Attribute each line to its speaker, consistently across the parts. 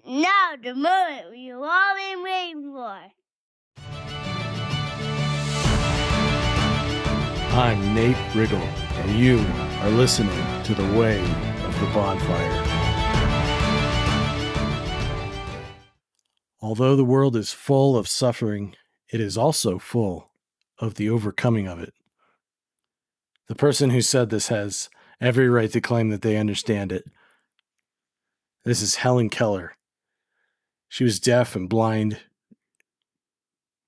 Speaker 1: Now the moment we've all been waiting for.
Speaker 2: I'm Nate Riggle, and you are listening to The Way of the Bonfire. Although the world is full of suffering, it is also full of the overcoming of it. The person who said this has every right to claim that they understand it. This is Helen Keller. She was deaf and blind,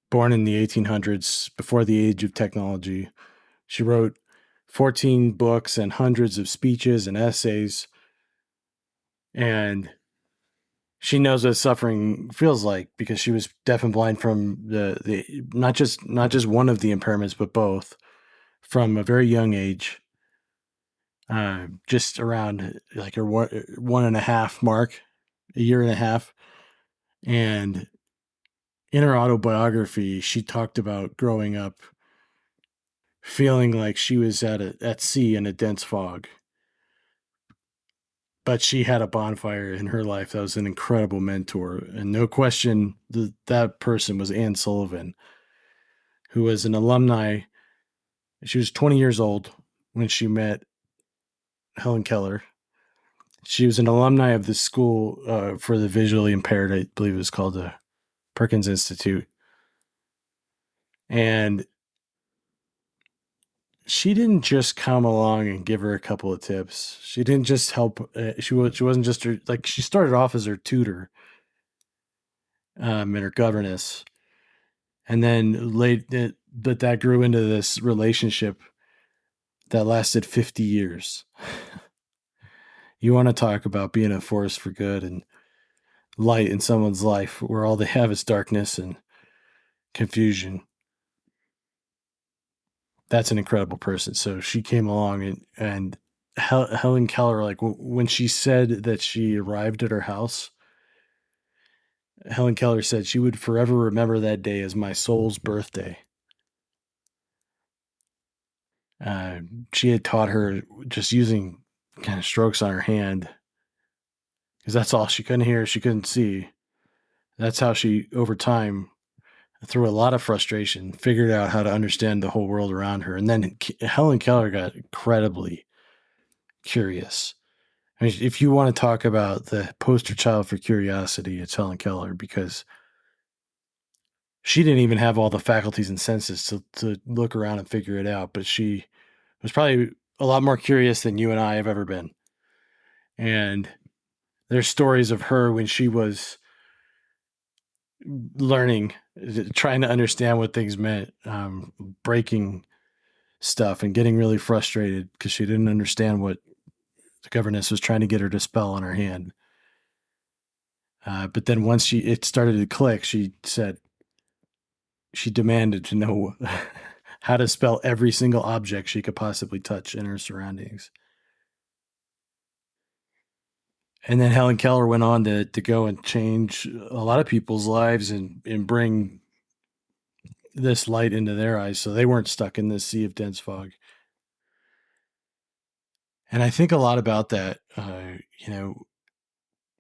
Speaker 2: born in the 1800s, before the age of technology. She wrote 14 books and hundreds of speeches and essays, and she knows what suffering feels like because she was deaf and blind from the not just one of the impairments, but both, from a very young age, just around like her 1.5 mark, a year and a half. And in her autobiography, she talked about growing up feeling like she was at sea in a dense fog. But she had a bonfire in her life that was an incredible mentor. And no question, that person was Anne Sullivan, who was an alumni. She was 20 years old when she met Helen Keller. She was an alumni of the school for the visually impaired. I believe it was called the Perkins Institute. And she didn't just come along and give her a couple of tips. She didn't just help. She wasn't just her, like, she started off as her tutor and her governess. And then but that grew into this relationship that lasted 50 years. You want to talk about being a force for good and light in someone's life where all they have is darkness and confusion. That's an incredible person. So she came along, and Helen Keller, like when she said that she arrived at her house, Helen Keller said she would forever remember that day as my soul's birthday. She had taught her just using kind of strokes on her hand, because that's all. She couldn't hear, she couldn't see. That's how she, over time, through a lot of frustration, figured out how to understand the whole world around her. And then Helen Keller got incredibly curious. I mean, if you want to talk about the poster child for curiosity, it's Helen Keller, because she didn't even have all the faculties and senses to look around and figure it out. But she was probably a lot more curious than you and I have ever been. And there's stories of her when she was learning, trying to understand what things meant, breaking stuff and getting really frustrated because she didn't understand what the governess was trying to get her to spell on her hand. But then once it started to click, she said she demanded to know how to spell every single object she could possibly touch in her surroundings. And then Helen Keller went on to go and change a lot of people's lives and bring this light into their eyes so they weren't stuck in this sea of dense fog. And I think a lot about that.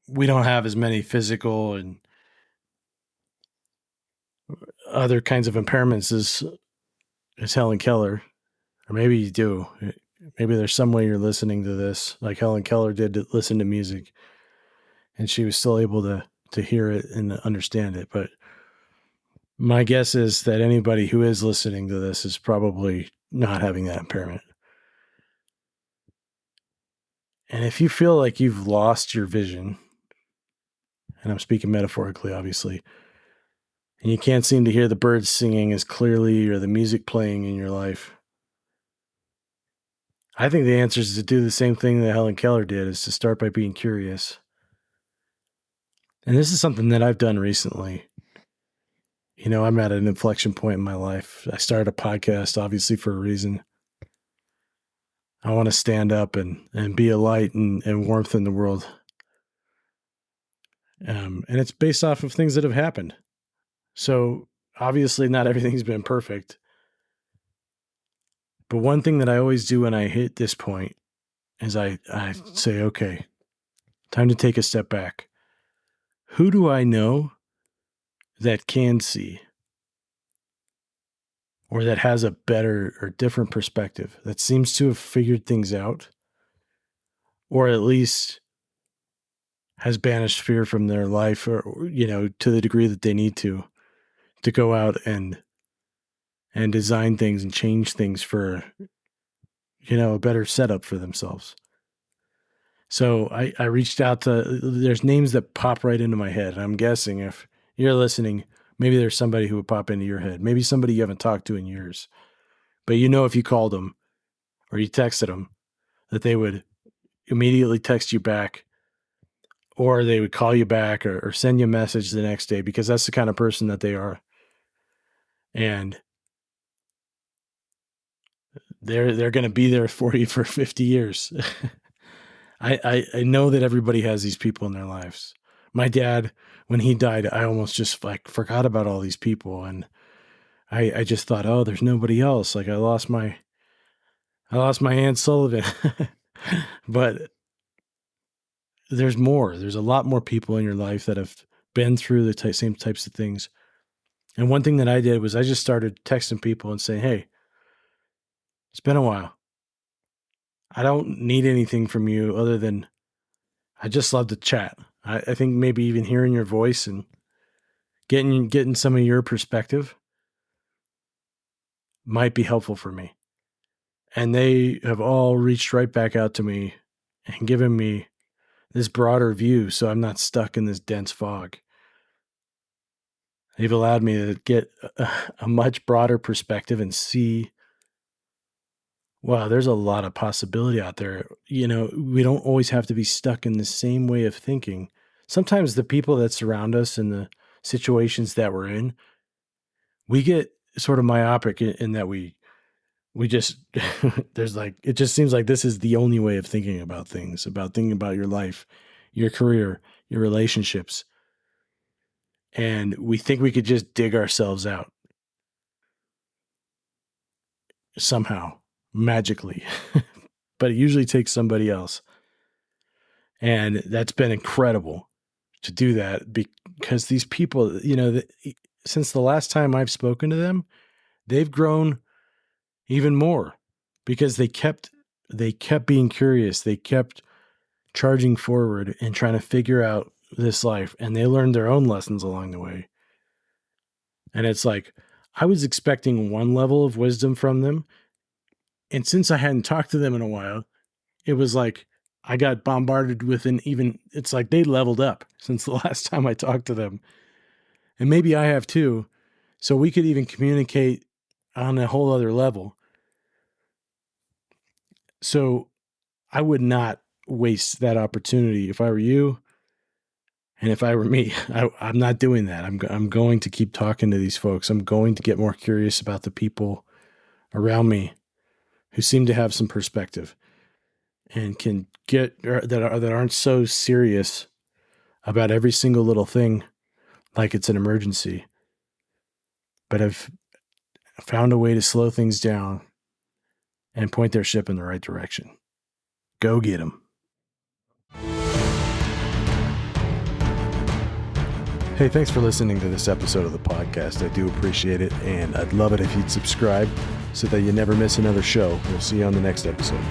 Speaker 2: We don't have as many physical and other kinds of impairments as Helen Keller. Or maybe you do. Maybe there's some way you're listening to this like Helen Keller did, to listen to music, and she was still able to hear it and understand it. But my guess is that anybody who is listening to this is probably not having that impairment. And if you feel like you've lost your vision, and I'm speaking metaphorically, obviously, and you can't seem to hear the birds singing as clearly or the music playing in your life, I think the answer is to do the same thing that Helen Keller did, is to start by being curious. And this is something that I've done recently. I'm at an inflection point in my life. I started a podcast, obviously, for a reason. I want to stand up and be a light and warmth in the world. And it's based off of things that have happened. So obviously not everything's been perfect. But one thing that I always do when I hit this point is I say, okay, time to take a step back. who do I know that can see, or that has a better or different perspective, that seems to have figured things out, or at least has banished fear from their life, or, to the degree that they need to go out and design things and change things for, a better setup for themselves. So I reached out there's names that pop right into my head. I'm guessing if you're listening, maybe there's somebody who would pop into your head, maybe somebody you haven't talked to in years, but if you called them or you texted them, that they would immediately text you back, or they would call you back, or send you a message the next day, because that's the kind of person that they are. And they're going to be there for you for 50 years. I know that everybody has these people in their lives. My dad, when he died, I almost just forgot about all these people. And I just thought, oh, there's nobody else. I lost my Aunt Sullivan. But there's more. There's a lot more people in your life that have been through the same types of things. And one thing that I did was I just started texting people and saying, hey, it's been a while. I don't need anything from you other than I just love to chat. I think maybe even hearing your voice and getting some of your perspective might be helpful for me. And they have all reached right back out to me and given me this broader view, so I'm not stuck in this dense fog. They've allowed me to get a much broader perspective and see, wow, there's a lot of possibility out there. We don't always have to be stuck in the same way of thinking. Sometimes the people that surround us and the situations that we're in, we get sort of myopic in that we just, it just seems like this is the only way of thinking about things, about thinking about your life, your career, your relationships. And we think we could just dig ourselves out somehow, magically. But it usually takes somebody else. And that's been incredible to do that, because these people, since the last time I've spoken to them, they've grown even more, because they kept being curious. They kept charging forward and trying to figure out this life, and they learned their own lessons along the way. And it's like, I was expecting one level of wisdom from them. And since I hadn't talked to them in a while, it was like I got bombarded with it's like they leveled up since the last time I talked to them. And maybe I have too. So we could even communicate on a whole other level. So I would not waste that opportunity if I were you. And if I were me, I'm not doing that. I'm going to keep talking to these folks. I'm going to get more curious about the people around me who seem to have some perspective and can that aren't so serious about every single little thing like it's an emergency, but have found a way to slow things down and point their ship in the right direction. Go get them. Hey, thanks for listening to this episode of the podcast. I do appreciate it, and I'd love it if you'd subscribe so that you never miss another show. We'll see you on the next episode.